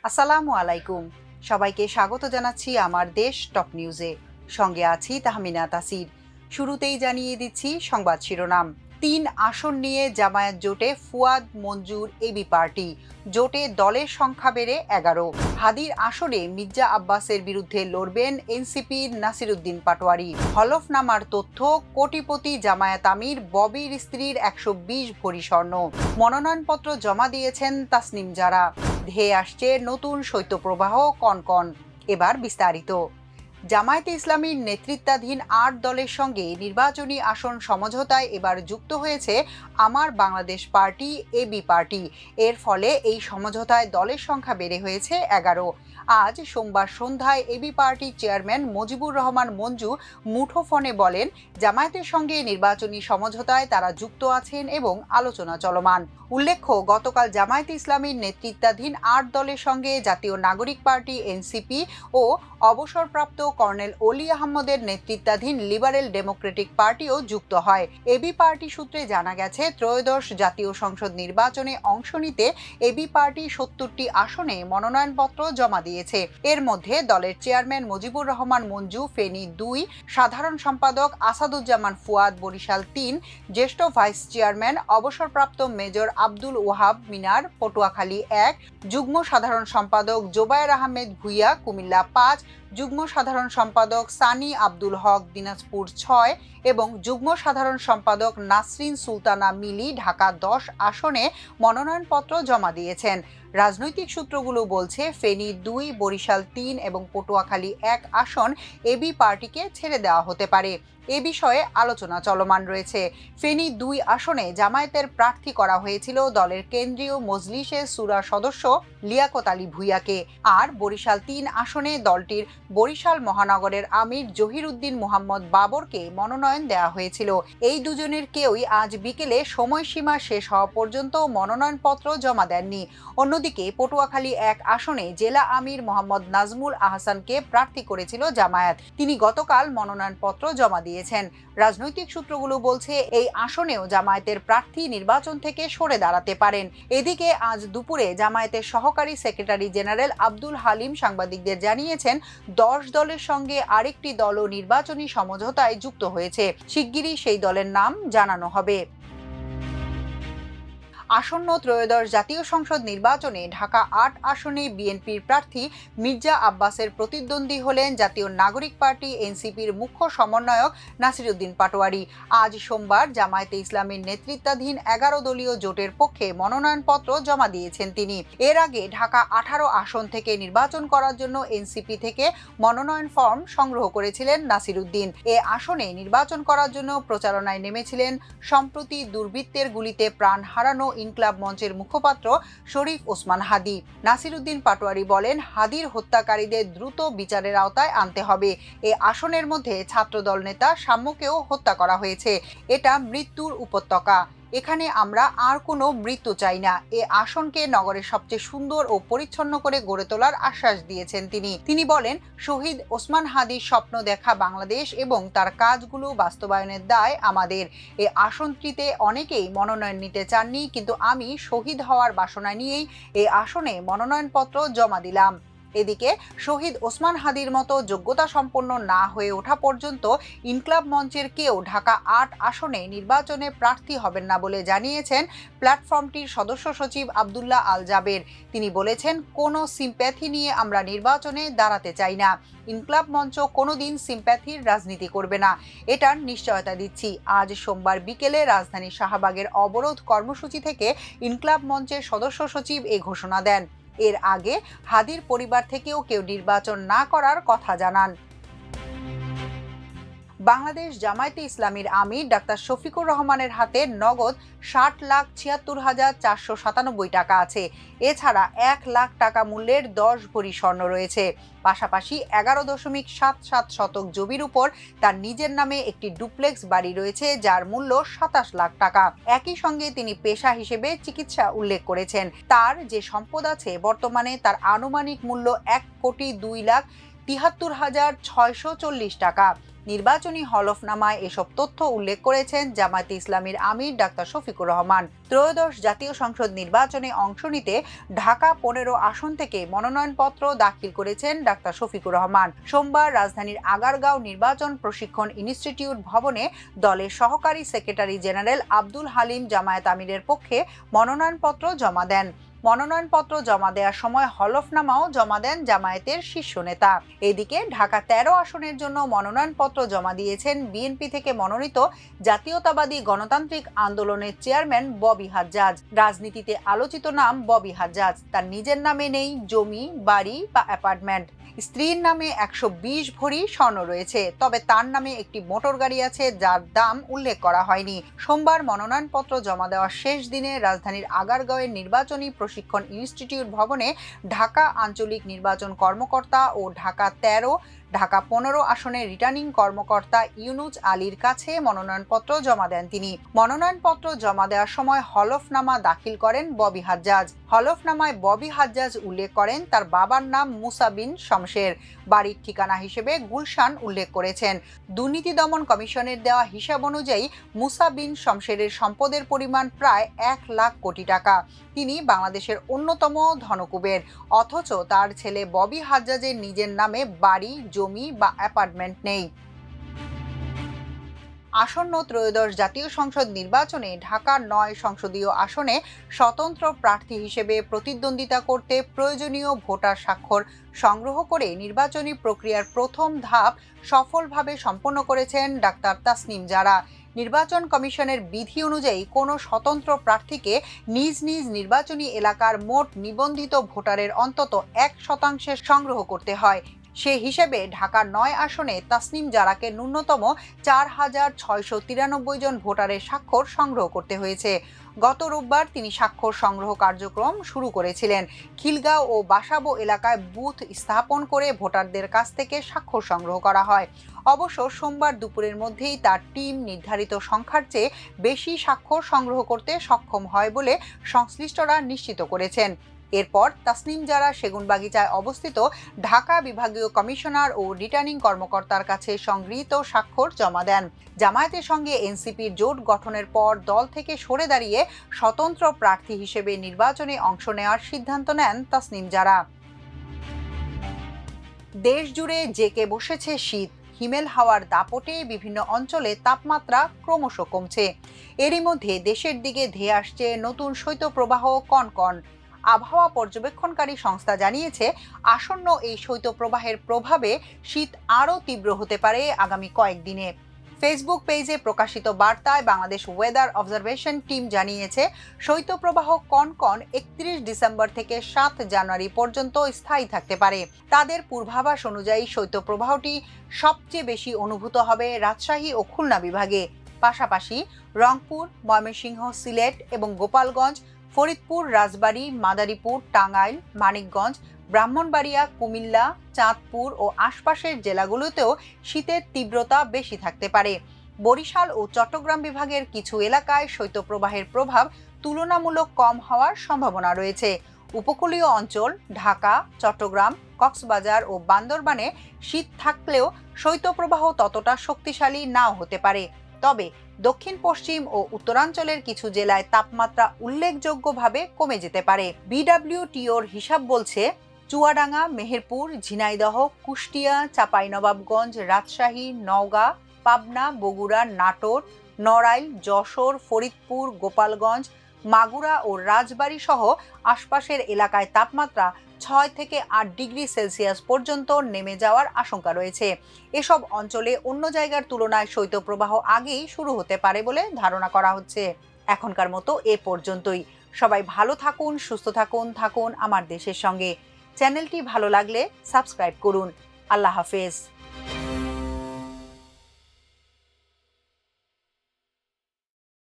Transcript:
আসসালামু আলাইকুম। সবাইকে স্বাগত জানাচ্ছি আমার দেশ টপ নিউজে। সঙ্গে আছি তাহমিনা তাসির। শুরুতেই জানিয়ে দিচ্ছি সংবাদ শিরোনাম। ৩ আসন নিয়ে জামায়াত জোটে ফুয়াদ মঞ্জুর এবি পার্টি। জোটে দলের সংখ্যা বেড়ে ১১। হাদির আসনে মির্জা আব্বাসের বিরুদ্ধে লড়বেন এনসিপির নাসিরুদ্দিন পাটোয়ারি। হলফনামার তথ্য, কোটিপতি জামায়াত আমির ববির স্ত্রীর ১২০ ভরি স্বর্ণ। মনোনয়নপত্র জমা দিয়েছেন তাসনিম জারা। ধেয়ে আসছে নতুন শৈত্যপ্রবাহ কনকন। এবার বিস্তারিত। জামায়াতে ইসলামীর নেতৃত্বাধীন ৮ দলের সঙ্গে নির্বাচনী আসন সমঝোতায় এবার যুক্ত হয়েছে আমার বাংলাদেশ পার্টি এবি পার্টি। এর ফলে এই সমঝোতায় দলের সংখ্যা বেড়ে হয়েছে ১১। আজ সোমবার সন্ধ্যায় এবি পার্টির চেয়ারম্যান মুজিবুর রহমান মঞ্জু মুঠোফোনে বলেন, জামায়াতের সঙ্গে নির্বাচনী সমঝোতায় তারা যুক্ত আছেন এবং আলোচনা চলমান। উল্লেখ্য, গতকাল জামায়াতে ইসলামীর নেতৃত্বাধীন ৮ দলের সঙ্গে জাতীয় নাগরিক পার্টি এনসিপি ও অবসরপ্রাপ্ত কর্নেল অলি আহমদের নেতৃত্বাধীন লিবারেল ডেমোক্রেটিক পার্টিও যুক্ত হয়। এবি পার্টি সূত্রে জানা গেছে, ত্রয়োদশ জাতীয় সংসদ নির্বাচনে অংশ নিতে এবি পার্টি ৭০টি আসনে মনোনয়নপত্র জমা দিয়েছে। এর মধ্যে দলের চেয়ারম্যান মুজিবুর রহমান মঞ্জু ফেনী ২, সাধারণ সম্পাদক আসাদুজ্জামান ফুয়াদ বরিশাল ৩, জ্যেষ্ঠ ভাইস চেয়ারম্যান অবসরপ্রাপ্ত মেজর আব্দুল ওয়াহাব মিনার পটুয়াখালী ১, যুগ্ম সাধারণ সম্পাদক জোবায়ের আহমেদ ভুইয়া কুমিল্লা ৫, যুগ্ম সাধারণ সম্পাদক সানি আব্দুল হক দিনাজপুর ৬ এবং যুগ্ম সাধারণ সম্পাদক নাসরিন সুলতানা মিলি ঢাকা ১০ আসনে মনোনয়নপত্র জমা দিয়েছেন। রাজনৈতিক সূত্রগুলো বলছে, ফেনী ২, বরিশাল ৩ এবং পটুয়াখালী ১ আসন এবি পার্টিকে ছেড়ে দেওয়া হতে পারে। এ বিষয়ে আলোচনা চলমান রয়েছে। ফেনী ২ আসনে জামায়াতের প্রার্থী করা হয়েছিল দলের কেন্দ্রীয় মজলিসের সুরা সদস্য লিয়াকত আলী ভুইয়াকে। আর বরিশাল ৩ আসনে দলটির বরিশাল মহানগরের আমির জহির উদ্দিন মোহাম্মদ বাবরকে মনোনয়ন দেওয়া হয়েছিল। এই দুজনের কেউই আজ বিকেলে সময়সীমা শেষ হওয়া পর্যন্ত মনোনয়নপত্র জমা দেননি। অন্যদিকে পটুয়াখালী ১ আসনে জেলা আমির মোহাম্মদ নাজমুল আহসানকে প্রার্থী করেছিল জামায়াত। তিনি গতকাল মনোনয়নপত্র জমা দিয়েছেন। রাজনৈতিক সূত্রগুলো বলছে, এই আসনেও জামায়াতের প্রার্থী নির্বাচন থেকে সরে দাঁড়াতে পারেন। এদিকে আজ দুপুরে জামায়াতের সহকারী সেক্রেটারি জেনারেল আব্দুল হালিম সাংবাদিকদের জানিয়েছেন, ১০ দলের সঙ্গে আরেকটি দলও নির্বাচনী সমঝোতায় যুক্ত হয়েছে। শিগগিরই সেই দলের নাম জানানো হবে। আসন্ন ত্রয়োদশ জাতীয় সংসদ নির্বাচনে ঢাকা ৮ আসনে বিএনপির প্রার্থী মির্জা আব্বাসের প্রতিদ্বন্দ্বী হলেন জাতীয় নাগরিক পার্টি এনসিপির মুখ্য সমন্বয়ক নাসিরুদ্দিন পাটোয়ারি। আজ সোমবার জামায়াতে ইসলামীর নেতৃত্বাধীন ১১ দলীয় জোটের পক্ষে মনোনয়নপত্র জমা দিয়েছেন তিনি। এর আগে ঢাকা ১৮ আসন থেকে নির্বাচন করার জন্য এনসিপি থেকে মনোনয়ন ফর্ম সংগ্রহ করেছিলেন নাসিরুদ্দিন। এ আসনে নির্বাচন করার জন্য প্রচারণায় নেমেছিলেন সম্প্রতি দুর্বৃত্তের গুলিতে প্রাণ হারানো ইনকলাব মঞ্চের মুখপাত্র শরীফ ওসমান হাদি। নাসিরুদ্দিন পাটোয়ারি বলেন, হাদির হত্যাকারীদের দ্রুত বিচারের আওতায় আনতে হবে। এ আসনের মধ্যে ছাত্রদল নেতা সাম্যকেও হত্যা করা হয়েছে। এটা মৃত্যুর উপত্যকা। এখানে আমরা আর কোনো মৃত্যু চাই না। এ আসনকে নগরের সবচেয়ে সুন্দর ও পরিচ্ছন্ন করে গড়ে তোলার আশ্বাস দিয়েছেন তিনি বলেন, শহীদ ওসমান হাদির স্বপ্ন দেখা বাংলাদেশ এবং তার কাজগুলো বাস্তবায়নের দায় আমাদের। এ আসনটিতে অনেকেই মনোনয়ন নিতে চাননি, কিন্তু আমি শহীদ হওয়ার বাসনা নিয়েই এ আসনে মনোনয়নপত্র জমা দিলাম। এদিকে শহীদ ওসমান হাদির মতো যোগ্যতা সম্পন্ন না হয়ে ওঠা পর্যন্ত ইনকলাব মঞ্চের কেউ ঢাকা ৮ আসনে নির্বাচনে প্রার্থী হবেন না বলে জানিয়েছেন প্ল্যাটফর্মটির সদস্য সচিব আব্দুল্লাহ আল জাবের। তিনি বলেছেন, কোনো সিম্প্যাথি নিয়ে আমরা নির্বাচনে দাঁড়াতে চাই না। ইনকলাব মঞ্চ কোনোদিন সিম্প্যাথির রাজনীতি করবে না, এটার নিশ্চয়তা দিচ্ছি। আজ সোমবার বিকেলে রাজধানী শাহবাগের অবরোধ কর্মসূচি থেকে ইনকলাব মঞ্চের সদস্য সচিব এ ঘোষণা দেন। এর আগে হাদির পরিবার থেকেও কেউ নির্বাচন না করার কথা জানান। বাংলাদেশ জামায়াতে ইসলামীর আমির ডাক্তার শফিকুর রহমানের হাতে নগদ ৬০,৭৬,৪৯৭ টাকা আছে। এছাড়া ১ লাখ টাকা মূল্যের ১০ ভরি স্বর্ণ রয়েছে। পাশাপাশি ১১.৭৭ শতক জমির উপর তার নিজের নামে একটি ডুপ্লেক্স বাড়ি রয়েছে, যার মূল্য ২৭ লাখ টাকা। একই সঙ্গে তিনি পেশা হিসেবে চিকিৎসা উল্লেখ করেছেন। তার যে সম্পদ আছে, বর্তমানে তার আনুমানিক মূল্য ১,২,৭৩,৬৪০ টাকা। নির্বাচনী হলফনামায় এসব তথ্য উল্লেখ করেছেন জামায়াতে ইসলামীর আমির ডাক্তার শফিকুর রহমান। ত্রয়োদশ জাতীয় সংসদ নির্বাচনে অংশ নিতে ঢাকা 15 আসন থেকে মনোনয়নপত্র দাখিল করেছেন ডাক্তার শফিকুর রহমান। সোমবার রাজধানীর আগারগাঁও নির্বাচন প্রশিক্ষণ ইনস্টিটিউট ভবনে দলের সহকারী সেক্রেটারি জেনারেল আব্দুল হালিম জামায়াত আমিরের পক্ষে মনোনয়নপত্র জমা দেন। মনোনয়নপত্র জমা দেওয়ার সময় হলফনামাও জমা দেন জামায়াতের শীর্ষ নেতা। এদিকে ঢাকা 13 আসনের জন্য মনোনয়নপত্র জমা দিয়েছেন বিএনপি থেকে মনোনীত জাতীয়তাবাদী গণতান্ত্রিক আন্দোলনের চেয়ারম্যান ববি হাজ্জাজ। রাজনীতিতে আলোচিত নাম ববি হাজ্জাজ। তার নিজের নামে নেই জমি, বাড়ি বা অ্যাপার্টমেন্ট। স্ত্রীর নামে 120 ভরি স্বর্ণ রয়েছে, তবে তার নামে একটি মোটর গাড়ি আছে যার দাম উল্লেখ করা হয়নি। সোমবার মনোনয়নপত্র জমা দেওয়ার শেষ দিনে রাজধানীর আগারগাঁওয়ের নির্বাচনী প্রশিক্ষণ ইনস্টিটিউট ভবনে ঢাকা আঞ্চলিক নির্বাচন কর্মকর্তা ও ঢাকা 13, ঢাকা 15 আসনের রিটার্নিং কর্মকর্তা ইউনুস আলীর কাছে মনোনয়নপত্র জমা দেন তিনি। মনোনয়নপত্র জমা দেওয়ার সময় হলফনামা দাখিল করেন ববি হাজ্জাজ। হলফনামায় ববি হাজ্জাজ উল্লেখ করেন তার বাবার নাম মুসা বিন শমশের, বাড়ির ঠিকানা হিসেবে গুলশান উল্লেখ করেছেন। দুর্নীতি দমন কমিশনের দেওয়া হিসাব অনুযায়ী মুসা বিন শমশেরের সম্পদের পরিমাণ প্রায় 1 লাখ কোটি টাকা। তিনি বাংলাদেশের অন্যতম ধনকুবের, অথচ তার ছেলে ববি হাজ্জাজের নিজের নামে বাড়ি, জমি বা অ্যাপার্টমেন্ট নেই। আসন্ন ত্রয়োদশ জাতীয় সংসদ নির্বাচনে ঢাকার 9 সংসদীয় আসনে স্বতন্ত্র প্রার্থী হিসেবে প্রতিদ্বন্দ্বিতা করতে প্রয়োজনীয় ভোটার স্বাক্ষর সংগ্রহ করে নির্বাচনী প্রক্রিয়ার প্রথম ধাপ সফলভাবে সম্পন্ন করেছেন ডাক্তার তাসনিম জারা। নির্বাচন কমিশনের বিধি অনুযায়ী কোনো স্বতন্ত্র প্রার্থীকে নিজ নিজ নির্বাচনী এলাকার মোট নিবন্ধিত ভোটারের অন্তত 1% সংগ্রহ করতে হয়। সে হিসেবে ঢাকার 9 আসনে তাসনিম জারাকে ন্যূনতম 4,693 জন ভোটারের স্বাক্ষর সংগ্রহ করতে হয়েছে। গত রোববার তিনি স্বাক্ষর সংগ্রহ কার্যক্রম শুরু করেছিলেন। খিলগাঁও ও বাসাবো এলাকায় বুথ স্থাপন করে ভোটারদের কাছ থেকে স্বাক্ষর সংগ্রহ করা হয়। অবশ্য সোমবার দুপুরের মধ্যেই তার টিম নির্ধারিত সংখ্যার চেয়ে বেশি স্বাক্ষর সংগ্রহ করতে সক্ষম হয় বলে সংশ্লিষ্টরা নিশ্চিত করেছেন। এরপর তাসনিম জারা সেগুনবাগিচায় অবস্থিত ঢাকা বিভাগীয় কমিশনার ও রিটার্নিং কর্মকর্তার কাছে সংগৃহীত স্বাক্ষর জমা দেন। জামায়াতের সঙ্গে এনসিপির জোট গঠনের পর দল থেকে সরে দাঁড়িয়ে স্বতন্ত্র প্রার্থী হিসেবে নির্বাচনে অংশ নেওয়ার সিদ্ধান্ত নেন তাসনিম জারা। দেশ জুড়ে জেঁকে বসেছে শীত। হিমেল হাওয়ার দাপটে বিভিন্ন অঞ্চলে তাপমাত্রা ক্রমশ কমছে। এরই মধ্যে দেশের দিকে ধেয়ে আসছে নতুন শৈত্যপ্রবাহ কনকন। আবহাওয়া পর্যবেক্ষণকারী সংস্থা জানিয়েছে, আসন্ন এই শৈত্যপ্রবাহের প্রভাবে শীত আরও তীব্র হতে পারে আগামী কয়েকদিনে। ফেসবুক পেজে প্রকাশিত বার্তায় বাংলাদেশ ওয়েদার অবজারভেশন টিম জানিয়েছে, শৈত্যপ্রবাহ কনকন 31 ডিসেম্বর থেকে 7 জানুয়ারি পর্যন্ত স্থায়ী থাকতে পারে। তাদের পূর্বাভাস অনুযায়ী শৈত্যপ্রবাহটি সবচেয়ে বেশি অনুভূত হবে রাজশাহী ও খুলনা বিভাগে। পাশাপাশি রংপুর, ময়মনসিংহ, সিলেট এবং গোপালগঞ্জ, ফরিদপুর, রাজবাড়ী, মাদারীপুর, টাঙ্গাইল, মানিকগঞ্জ, ব্রাহ্মণবাড়িয়া, কুমিল্লা, চাঁদপুর ও আশপাশের জেলাগুলোতেও শীতের তীব্রতা বেশি থাকতে পারে। বরিশাল ও চট্টগ্রাম বিভাগের কিছু এলাকায় শৈত্যপ্রবাহের প্রভাব তুলনামূলক কম হওয়ার সম্ভাবনা রয়েছে। উপকূলীয় অঞ্চল ঢাকা, চট্টগ্রাম, কক্সবাজার ও বান্দরবানে শীত থাকলেও শৈত্যপ্রবাহ ততটা শক্তিশালী নাও হতে পারে। তবে দক্ষিণ পশ্চিম ও উত্তরাঞ্চলের কিছু জেলায় তাপমাত্রা উল্লেখযোগ্যভাবে কমে যেতে পারে। বিডব্লিউটিওর হিসাব বলছে, চুয়াডাঙ্গা, মেহেরপুর, ঝিনাইদহ, কুষ্টিয়া, চাঁপাইনবাবগঞ্জ, রাজশাহী, নওগাঁ, পাবনা, বগুড়া, নাটোর, নড়াইল, যশোর, ফরিদপুর, গোপালগঞ্জ, মাগুরা ও রাজবাড়ী সহ আশপাশের এলাকায় তাপমাত্রা 6 থেকে 8 ডিগ্রি সেলসিয়াস পর্যন্ত নেমে যাওয়ার আশঙ্কা রয়েছে। এসব অঞ্চলে অন্য জায়গার তুলনায় শৈত্যপ্রবাহ আগেই শুরু হতে পারে বলে ধারণা করা হচ্ছে। এখনকার মতো এ পর্যন্তই। সবাই ভালো থাকুন, সুস্থ থাকুন আমার দেশের সঙ্গে। চ্যানেলটি ভালো লাগলে সাবস্ক্রাইব করুন। আল্লাহ হাফেজ।